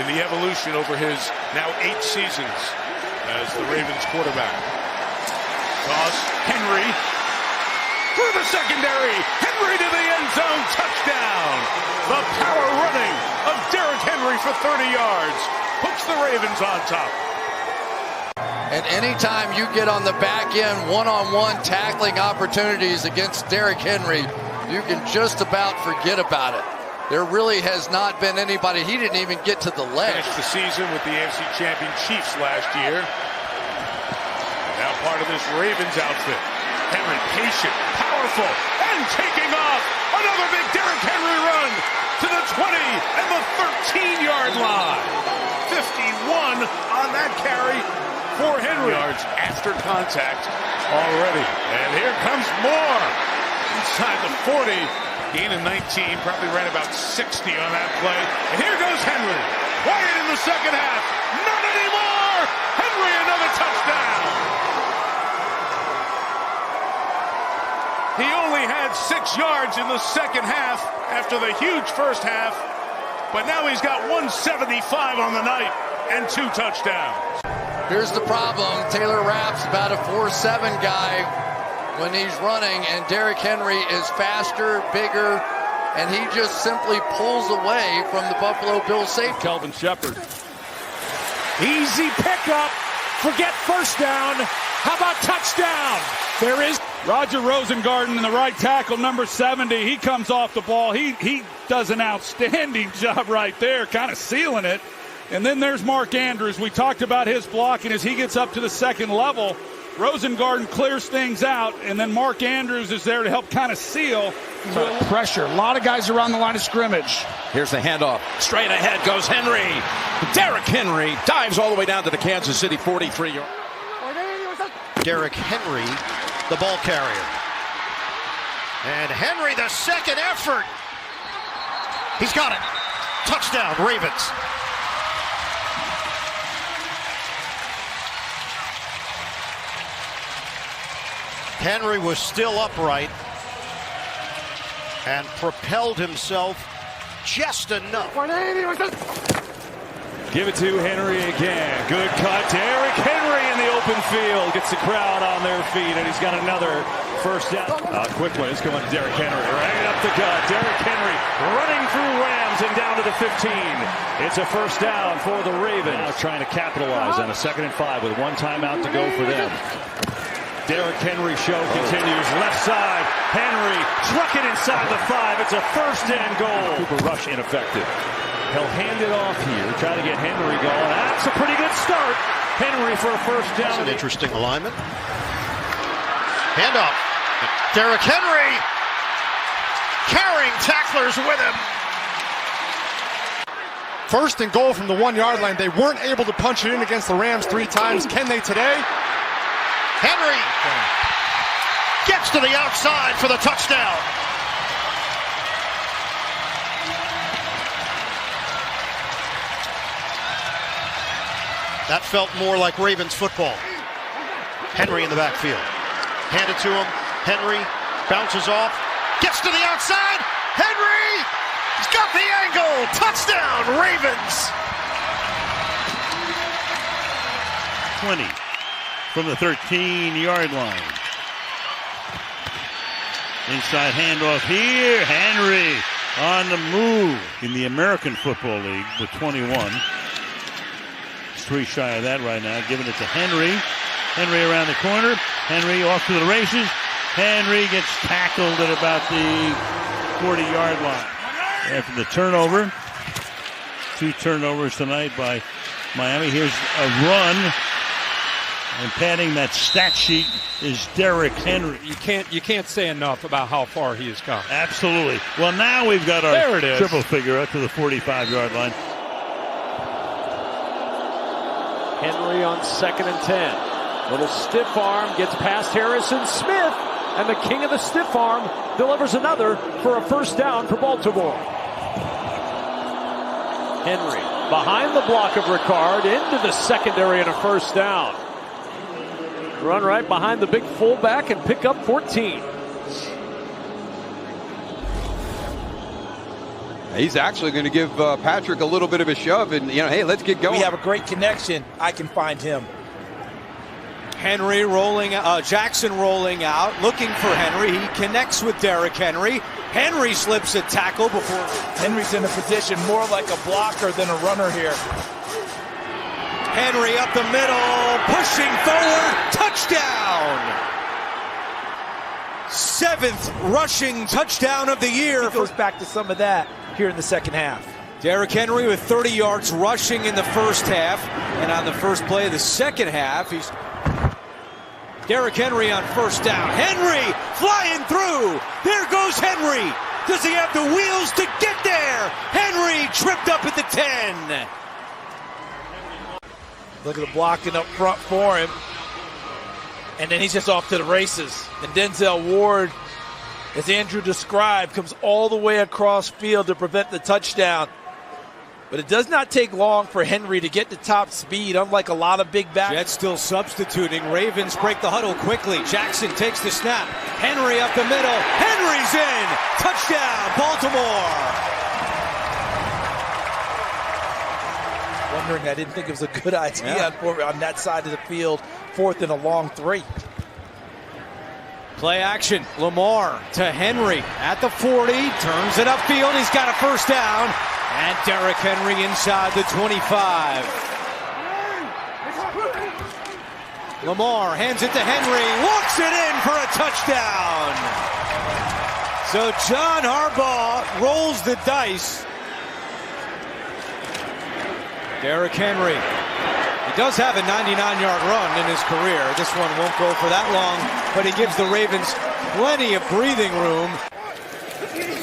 in the evolution over his now 8 seasons as the Ravens quarterback. Toss, Henry through the secondary. Henry to the end zone, touchdown. The power running of Derrick Henry for 30 yards puts the Ravens on top. And anytime you get on the back end, one-on-one tackling opportunities against Derrick Henry, you can just about forget about it. There really has not been anybody. He didn't even get to the leg. Finished the season with the AFC champion Chiefs last year. Now part of this Ravens outfit. Henry patient, powerful, and taking off. Another big Derrick Henry run to the 20 and the 13-yard line. 51 on that carry for Henry. Yards after contact already. And here comes more. Inside the 40. Gain of 19, probably ran about 60 on that play. And here goes Henry. Quiet in the second half. Not anymore. Henry, another touchdown. He only had 6 yards in the second half after the huge first half. But now he's got 175 on the night and 2 touchdowns. Here's the problem. Taylor Rapp's about a 4'7" guy when he's running, and Derrick Henry is faster, bigger, and he just simply pulls away from the Buffalo Bills safety. Kelvin Shepard. Easy pickup. Forget first down. How about touchdown? There is Roger Rosengarten in the right tackle, number 70. He comes off the ball. He does an outstanding job right there, kind of sealing it. And then there's Mark Andrews. We talked about his blocking as he gets up to the second level. Rosengarten clears things out, and then Mark Andrews is there to help kind of seal. Pressure. A lot of guys around the line of scrimmage. Here's the handoff. Straight ahead goes Henry. Derrick Henry dives all the way down to the Kansas City 43-yard. Derrick Henry, the ball carrier. And Henry, the second effort. He's got it. Touchdown, Ravens. Henry was still upright and propelled himself just enough. Give it to Henry again. Good cut. Derrick Henry in the open field. Gets the crowd on their feet, and he's got another first down. Quick one. It's going to Derrick Henry. Right up the gut. Derrick Henry running through Rams and down to the 15. It's a first down for the Ravens. Now trying to capitalize on a 2nd and 5 with 1 timeout to go for them. Derrick Henry show continues. Left side. Henry trucking inside the 5. It's a first and goal. Cooper rush ineffective. He'll hand it off here. Try to get Henry going. That's a pretty good start. Henry for a first down. That's an interesting alignment. Hand off. Derrick Henry carrying tacklers with him. First and goal from the 1-yard line. They weren't able to punch it in against the Rams 3 times. Can they today? Henry gets to the outside for the touchdown. That felt more like Ravens football. Henry in the backfield. Handed to him. Henry bounces off. Gets to the outside. Henry! He's got the angle. Touchdown, Ravens! 20 from the 13-yard line. Inside handoff here. Henry on the move in the American Football League with 21. 3 shy of that right now. Giving it to Henry. Henry around the corner. Henry off to the races. Henry gets tackled at about the 40-yard line. After the turnover. 2 turnovers tonight by Miami. Here's a run. And padding that stat sheet is Derrick Henry. You can't say enough about how far he has come. Absolutely. Well, now we've got our triple figure up to the 45-yard line. Henry on 2nd and 10. Little stiff arm gets past Harrison Smith, and the king of the stiff arm delivers another for a first down for Baltimore. Henry behind the block of Ricard into the secondary and a first down. Run right behind the big fullback and pick up 14. He's actually going to give Patrick a little bit of a shove, and hey, let's get going. We have a great connection. I can find him. Henry rolling, Jackson rolling out, looking for Henry. He connects with Derrick Henry. Henry slips a tackle before. Henry's in a position more like a blocker than a runner here. Henry up the middle, pushing forward, touchdown! 7th rushing touchdown of the year. He goes back to some of that here in the second half. Derrick Henry with 30 yards rushing in the first half, and on the first play of the second half, he's Derrick Henry on first down. Henry flying through. There goes Henry. Does he have the wheels to get there? Henry tripped up at the 10. Look at the blocking up front for him. And then he's just off to the races. And Denzel Ward, as Andrew described, comes all the way across field to prevent the touchdown. But it does not take long for Henry to get to top speed, unlike a lot of big backs. Jets still substituting. Ravens break the huddle quickly. Jackson takes the snap. Henry up the middle. Henry's in. Touchdown, Baltimore. Wondering, I didn't think it was a good idea on that side of the field. 4th and a long 3. Play action. Lamar to Henry at the 40. Turns it upfield. He's got a first down. And Derrick Henry inside the 25. Lamar hands it to Henry. Walks it in for a touchdown. So John Harbaugh rolls the dice. Derrick Henry. He does have a 99-yard run in his career. This one won't go for that long, but he gives the Ravens plenty of breathing room.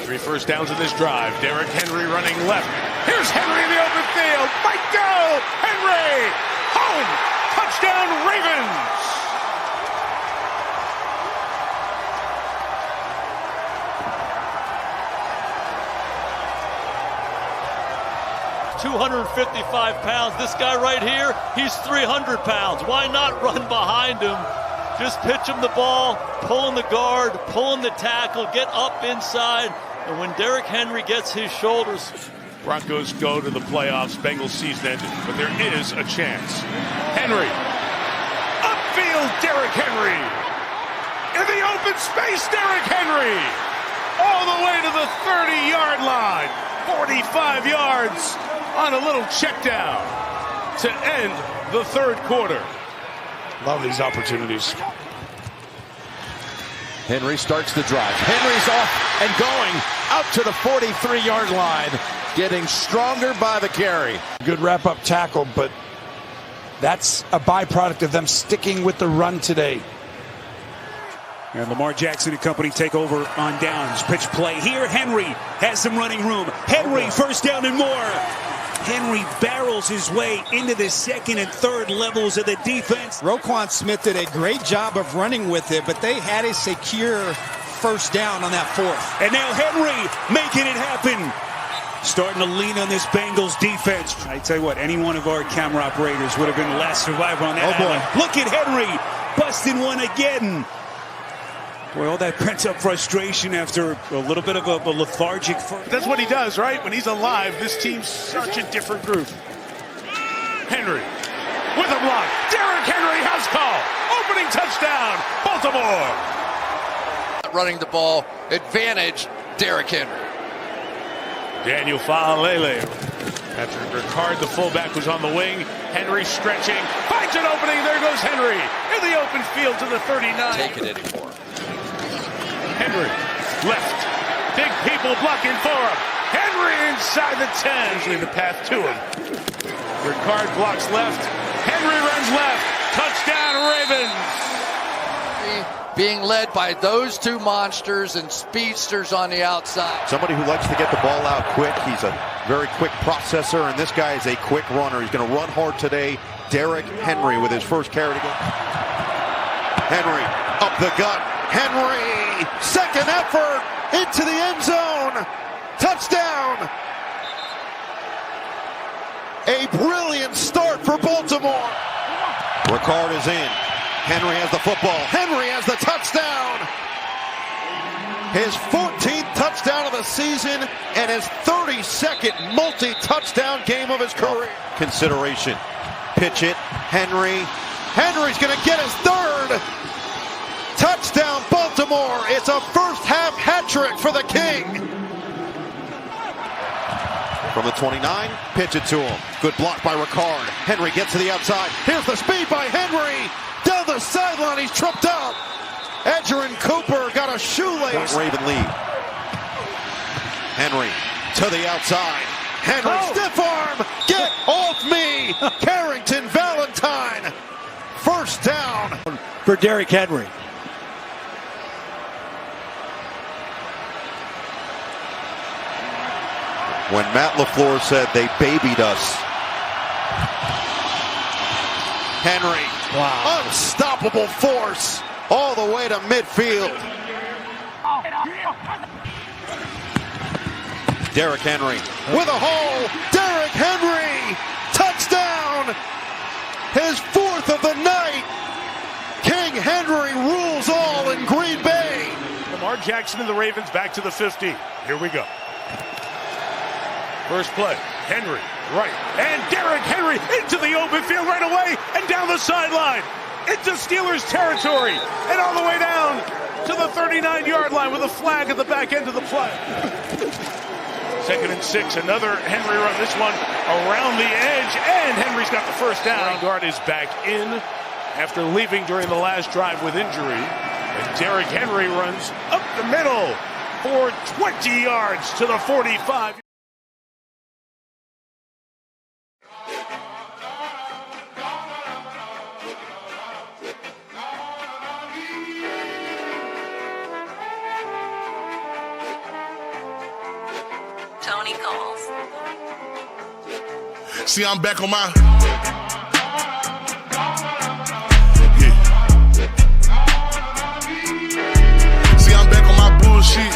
3 first downs in this drive. Derrick Henry running left. Here's Henry in the open field. Might go. Henry. Home. Touchdown Ravens. £255. This guy right here, he's 300 pounds. Why not run behind him? Just pitch him the ball, pulling the guard, pulling the tackle, get up inside. And when Derrick Henry gets his shoulders. Broncos go to the playoffs. Bengals season ended, but there is a chance. Henry. Upfield, Derrick Henry. In the open space, Derrick Henry. All the way to the 30-yard line. 45 yards on a little check down to end the third quarter. Love these opportunities. Henry starts the drive. Henry's off and going out to the 43-yard line, getting stronger by the carry. Good wrap-up tackle, but that's a byproduct of them sticking with the run today. And Lamar Jackson and company take over on downs. Pitch play here. Henry has some running room. Henry, first down and more. Henry barrels his way into the second and third levels of the defense. Roquan Smith did a great job of running with it, but they had a secure first down on that 4th. And now Henry making it happen. Starting to lean on this Bengals defense. I tell you what, any one of our camera operators would have been the last survivor on that. Oh, boy. Look at Henry busting one again. Boy, all that pent-up frustration after a little bit of a lethargic first. That's what he does, right? When he's alive, this team's such a different group. Henry with a block. Derrick Henry, house call. Opening touchdown, Baltimore. Running the ball, advantage, Derrick Henry. Daniel Faalele. After Ricard, the fullback, was on the wing. Henry stretching, finds an opening. There goes Henry in the open field to the 39. Take it anymore. Henry, left. Big people blocking for him. Henry inside the 10. Usually the path to him. Ricard blocks left. Henry runs left. Touchdown, Ravens. Being led by those two monsters and speedsters on the outside. Somebody who likes to get the ball out quick. He's a very quick processor, and this guy is a quick runner. He's going to run hard today. Derrick Henry with his first carry to go. Henry up the gut. Henry, second effort into the end zone. Touchdown. A brilliant start for Baltimore. Ricard is in. Henry has the football. Henry has the touchdown. His 14th touchdown of the the season and his 32nd multi-touchdown game of his career. Consideration. Pitch it. Henry. Henry's going to get his third. Touchdown, Baltimore. It's a first-half hat trick for the King. From the 29, pitch it to him. Good block by Ricard. Henry gets to the outside. Here's the speed by Henry. Down the sideline, he's tripped up. Edgerrin Cooper got a shoelace. Raven lead. Henry to the outside. Henry, stiff arm. Get off me. Carrington Valentine. First down. For Derrick Henry. When Matt LaFleur said they babied us. Henry, wow. Unstoppable force all the way to midfield. Derrick Henry with a hole. Derrick Henry, touchdown. His fourth of the night. King Henry rules all in Green Bay. Lamar Jackson and the Ravens back to the 50. Here we go. First play, Henry, right, and Derrick Henry into the open field right away and down the sideline into Steelers territory and all the way down to the 39-yard line with a flag at the back end of the play. 2nd and 6, another Henry run, this one around the edge, and Henry's got the first down. Guard is back in after leaving during the last drive with injury, and Derrick Henry runs up the middle for 20 yards to the 45. Tony calls. See, I'm back on my. See, I'm back on my bullshit.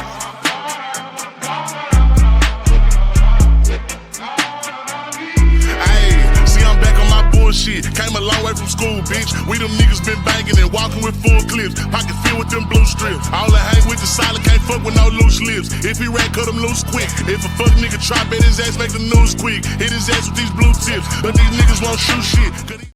Ayy, see, I'm back on my bullshit. Came a long way from school, bitch. We them niggas been banging and walking with full clips. Pocket filled with them blue strips. All I hang with the solid, can't fuck with no loose lips. If he rat, cut him loose quick. If a fuck nigga try, bet his ass make the news quick. Hit his ass with these blue tips. But these niggas won't shoot shit.